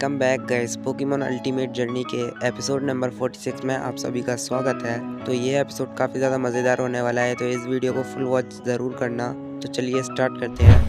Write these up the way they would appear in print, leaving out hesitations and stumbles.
Welcome back guys, Pokemon ultimate journey के episode number 46 में आप सभी का स्वागत है। तो ये एपिसोड काफ़ी ज़्यादा मज़ेदार होने वाला है, तो इस वीडियो को फुल वॉच ज़रूर करना। तो चलिए स्टार्ट करते हैं।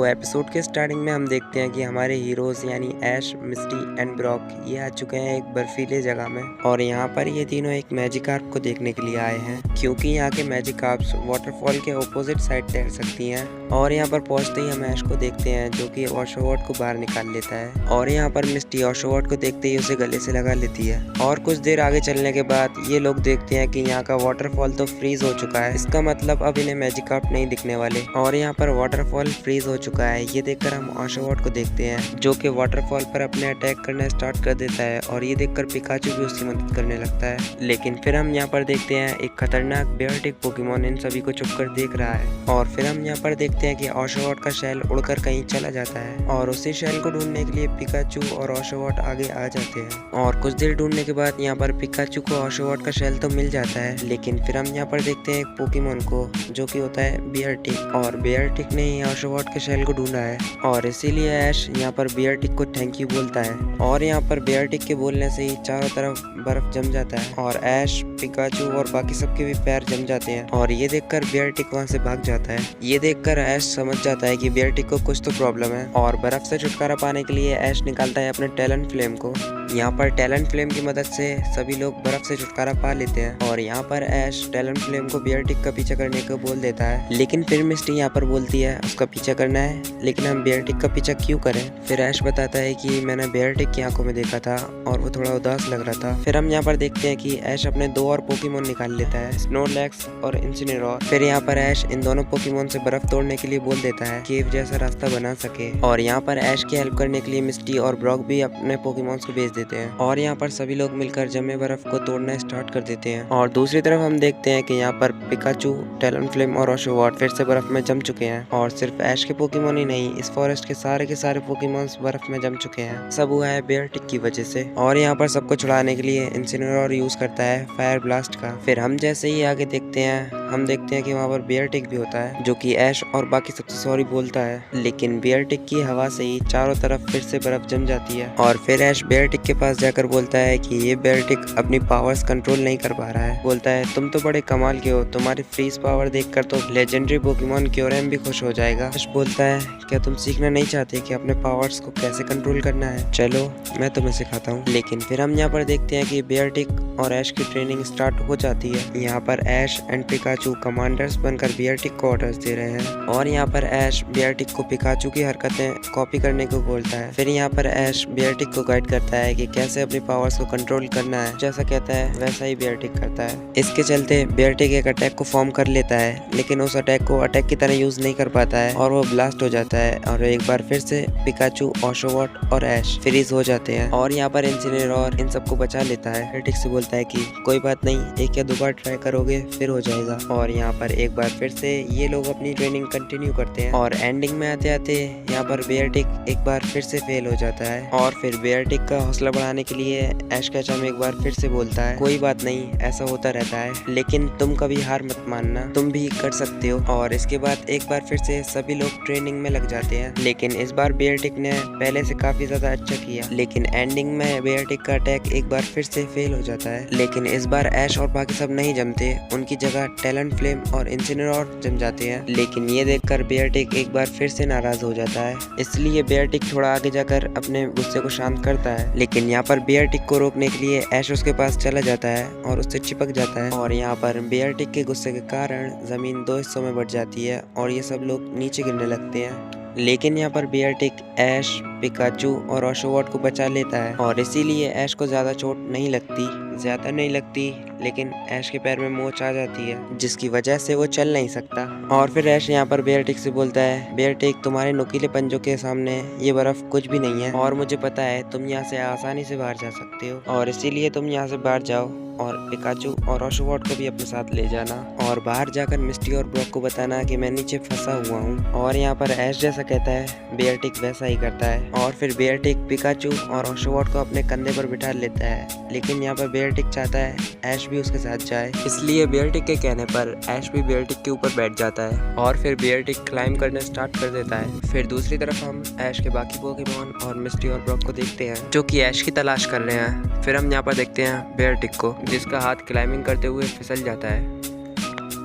एपिसोड के स्टार्टिंग में हम देखते हैं कि हमारे हीरोज़ यानी ऐश, मिस्टी एंड ब्रॉक ये आ चुके हैं एक बर्फीले जगह में, और यहाँ पर ये तीनों एक मैजिकार्प को देखने के लिए आए हैं, क्योंकि यहाँ के मैजिकार्प्स वाटरफॉल के ऑपोजिट साइड तैर सकती हैं। और यहाँ पर पहुँचते ही हम ऐश को देखते हैं जो कि ओशोवॉट को बाहर निकाल लेता है, और यहाँ पर मिस्टी ओशोवॉट को देखते ही उसे गले से लगा लेती है। और कुछ देर आगे चलने के बाद ये लोग देखते हैं कि यहाँ का वाटरफॉल तो फ्रीज हो चुका है। इसका मतलब अब इन्हें मैजिकार्प नहीं दिखने वाले, और यहाँ पर वाटरफॉल फ्रीज हो चुका है। ये देखकर हम ओशोवॉट को देखते हैं जो कि वाटरफॉल पर अपने अटैक करना स्टार्ट कर देता है, और ये देखकर पिकाचू भी उसकी मदद करने लगता है। लेकिन फिर हम यहाँ पर देखते हैं एक खतरनाक बेयरटिक पोकेमॉन इन सभी को छुपकर देख रहा है, और फिर हम यहाँ पर देखते हैं कि ओशोवॉट का शेल उड़कर कहीं चला जाता है, और उसी शेल को ढूंढने के लिए पिकाचू और ओशोवॉट आगे आ जाते हैं। और कुछ देर ढूंढने के बाद यहाँ पर पिकाचू को ओशोवॉट का शेल तो मिल जाता है, लेकिन फिर हम यहाँ पर देखते हैं एक पोकेमॉन को जो कि होता है बेयरटिक, और बेयरटिक ने ही ओशोवॉट के शेल को ढूंढा है, और इसीलिए ऐश यहाँ पर बेयरटिक को थैंक यू बोलता है। और यहाँ पर बेयरटिक के बोलने से ही चारों तरफ बर्फ जम जाता है, और ऐश, पिकाचू और बाकी सबके भी पैर जम जाते हैं, और ये देखकर बेयरटिक वहाँ से भाग जाता है। ये देखकर ऐश समझ जाता है कि बेयरटिक को कुछ तो प्रॉब्लम है, और बर्फ से छुटकारा पाने के लिए ऐश निकालता है अपने टैलेंट फ्लेम को। यहाँ पर टैलेंट फ्लेम की मदद से सभी लोग बर्फ से छुटकारा पा लेते हैं, और यहाँ पर ऐश टैलेंट फ्लेम को बेयरटिक का पीछा करने को बोल देता है। लेकिन फिर मिस्टी यहाँ पर बोलती है उसका पीछा करना है, लेकिन हम बेयरटिक का पीछा क्यों करें। फिर ऐश बताता है कि मैंने बेयरटिक की आंखों में देखा था और वो थोड़ा उदास लग रहा था। फिर हम यहाँ पर देखते हैं कि ऐश अपने दो और पोकेमॉन निकाल लेता है, स्नोलैक्स और इncineroar। फिर यहाँ पर ऐश इन दोनों पोकेमॉन से बर्फ तोड़ने के लिए बोल देता है, केव जैसा रास्ता बना सके। और यहाँ पर ऐश की हेल्प करने के लिए मिस्टी और ब्रॉक भी अपने पोकेमॉन्स को भेज देते हैं, और यहाँ पर सभी लोग मिलकर जमे बर्फ को तोड़ना स्टार्ट कर देते हैं। और दूसरी तरफ हम देखते हैं कि यहाँ पर पिकाचू, टैलेंट फ्लेम और ओशोवॉट फिर से बर्फ में जम चुके हैं, और सिर्फ ऐश के पोकेमॉन ही नहीं, इस फॉरेस्ट के सारे पोकेमॉन्स बर्फ में जम चुके हैं। सब हुआ है बेयरटिक की वजह से। और यहाँ पर सबको छुड़ाने के लिए इncineroar यूज करता है फायर ब्लास्ट का। फिर हम जैसे ही आगे देखते हैं, हम देखते हैं कि वहाँ पर बेयरटिक भी होता है जो कि ऐश और बाकी सबसे सॉरी बोलता है, लेकिन बेयरटिक की हवा से ही चारों तरफ फिर से बर्फ जम जाती है। और फिर ऐश बेयरटिक के पास जाकर बोलता है कि ये बेयरटिक अपनी पावर्स कंट्रोल नहीं कर पा रहा है। बोलता है तुम तो बड़े कमाल के हो, तुम्हारी फ्रीज पावर देखकर तो लेजेंडरी पोकेमॉन क्योरैम भी खुश हो जाएगा। ऐश बोलता है क्या तुम सीखना नहीं चाहते कि अपने पावर्स को कैसे कंट्रोल करना है? चलो मैं तुम्हें सिखाता हूँ। लेकिन फिर हम यहाँ पर देखते हैं कि बेयरटिक और ऐश की ट्रेनिंग स्टार्ट हो जाती है। यहाँ पर ऐश एंड पिकाचू कमांडर्स बनकर बेयरटिक को ऑर्डर्स दे रहे हैं, और यहाँ पर ऐश बेयरटिक को पिकाचू की हरकतें कॉपी करने को बोलता है। फिर यहाँ पर ऐश बेयरटिक को गाइड करता है कि कैसे अपनी पावर्स को कंट्रोल करना है। जैसा कहता है वैसा ही बेयरटिक करता है। इसके चलते बेयरटिक एक अटैक को फॉर्म कर लेता है, लेकिन उस अटैक को अटैक की तरह यूज नहीं कर पाता है, और वो ब्लास्ट हो जाता है, और एक बार फिर से पिकाचू, ओशोवॉट और ऐश फ्रीज हो जाते हैं। और यहाँ पर इncineroar इन सबको बचा लेता है। बेयरटिक से बोलता है कि कोई बात नहीं, एक या दो बार ट्राई करोगे फिर हो जाएगा। और यहाँ पर एक बार फिर से ये लोग अपनी ट्रेनिंग कंटिन्यू करते हैं, और एंडिंग में आते आते यहाँ पर बेयरटिक एक बार फिर से फेल हो जाता है। और फिर बेयरटिक का हौसला बढ़ाने के लिए ऐश केचम एक बार फिर से बोलता है कोई बात नहीं, ऐसा होता रहता है, लेकिन तुम कभी हार मत मानना, तुम भी कर सकते हो। और इसके बाद एक बार फिर से सभी लोग ट्रेनिंग में लग जाते हैं, लेकिन इस बार बेयरटिक ने पहले से काफी ज्यादा अच्छा किया। लेकिन एंडिंग में बेयरटिक का अटैक एक बार फिर से फेल हो जाता है, लेकिन इस बार ऐश और बाकी सब नहीं जमते, उनकी जगह टैलेंट फ्लेम और इncineroar जम जाते हैं। लेकिन ये देखकर बेयरटिक एक बार फिर से नाराज हो जाता है, इसलिए बेयरटिक थोड़ा आगे जाकर अपने गुस्से को शांत करता है। लेकिन यहाँ पर बेयरटिक को रोकने के लिए ऐश उसके पास चला जाता है और उससे चिपक जाता है, और यहाँ पर बेयरटिक के गुस्से के कारण जमीन दो हिस्सों में बढ़ जाती है, और ये सब लोग नीचे गिरने लगते हैं। लेकिन यहाँ पर बेयरटिक ऐश, पिकाचू और ओशोवॉट को बचा लेता है, और इसीलिए ऐश को ज्यादा चोट नहीं लगती, लेकिन ऐश के पैर में मोच आ जाती है, जिसकी वजह से वो चल नहीं सकता। और फिर ऐश यहाँ पर बेयरटिक से बोलता है बेयरटिक तुम्हारे नुकीले पंजों के सामने ये बर्फ कुछ भी नहीं है, और मुझे पता है तुम यहाँ से आसानी से बाहर जा सकते हो, और इसीलिए तुम यहाँ से बाहर जाओ, और पिकाचू और ओशोवॉट को भी अपने साथ ले जाना, और बाहर जाकर मिस्टी और ब्रॉक को बताना कि मैं नीचे फंसा हुआ हूँ। और यहाँ पर ऐश जैसा कहता है बेयरटिक वैसा ही करता है, और फिर बेयरटिक पिकाचू और ओशोवॉट को अपने कंधे पर बिठा लेता है। लेकिन यहाँ पर बेयरटिक चाहता है ऐश भी उसके साथ जाए, इसलिए बेयरटिक के कहने पर ऐश भी बेयरटिक के ऊपर बैठ जाता है और फिर बेयरटिक क्लाइंब करना स्टार्ट कर देता है। फिर दूसरी तरफ हम ऐश के बाकी पोकेमॉन और मिस्टी और ब्रॉक को देखते हैं जो कि ऐश की तलाश कर रहे हैं। फिर हम यहाँ पर देखते हैं बेयरटिक को जिसका हाथ क्लाइंबिंग करते हुए फिसल जाता है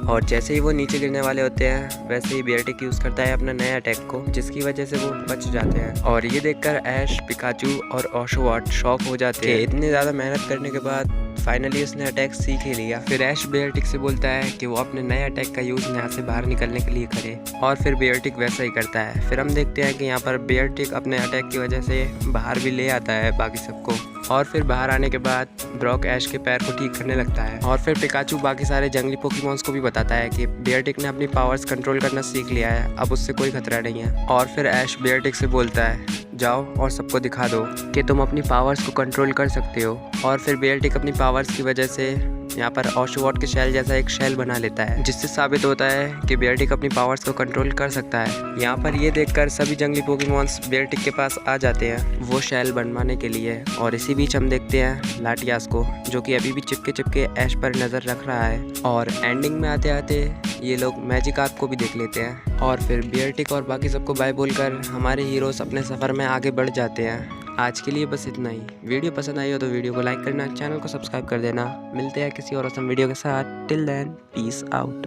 और जैसे ही वो नीचे गिरने वाले होते हैं वैसे ही बेयरटिक यूज़ करता है अपना नया अटैक को, जिसकी वजह से वो बच जाते हैं। और ये देखकर ऐश, पिकाचू और ओशोवॉट शॉक हो जाते हैं। इतनी ज़्यादा मेहनत करने के बाद फाइनली उसने अटैक सीख ही लिया। फिर ऐश बेयरटिक से बोलता है कि वो अपने नए अटैक का यूज़ यहाँ से बाहर निकलने के लिए करे और फिर बेयरटिक वैसा ही करता है। फिर हम देखते हैं कि यहाँ पर बेयरटिक अपने अटैक की वजह से बाहर भी ले आता है बाकी सबको और फिर बाहर आने के बाद ब्रॉक ऐश के पैर को ठीक करने लगता है और फिर पिकाचू बाकी सारे जंगली पोकेमॉन्स को भी बताता है कि बेयरटिक ने अपनी पावर्स कंट्रोल करना सीख लिया है, अब उससे कोई खतरा नहीं है। और फिर ऐश बेयरटिक से बोलता है जाओ और सबको दिखा दो कि तुम अपनी पावर्स को कंट्रोल कर सकते हो। और फिर बेयरटिक अपनी पावर्स की वजह से यहाँ पर ओशोवॉट के शेल जैसा एक शेल बना लेता है जिससे साबित होता है कि बेयरटिक अपनी पावर्स को कंट्रोल कर सकता है। यहाँ पर ये देखकर सभी जंगली पोकेमॉन्स बेयरटिक के पास आ जाते हैं वो शेल बनवाने के लिए। और इसी बीच हम देखते हैं लाटियास को जो कि अभी भी चिपके चिपके ऐश पर नज़र रख रहा है। और एंडिंग में आते आते ये लोग मैजिकार्प को भी देख लेते हैं और फिर बेयरटिक और बाकी सबको बाय बोलकर हमारे हीरोज अपने सफ़र में आगे बढ़ जाते हैं। आज के लिए बस इतना ही। वीडियो पसंद आई हो तो वीडियो को लाइक करना, चैनल को सब्सक्राइब कर देना। मिलते हैं किसी और असम वीडियो के साथ। Till then peace out.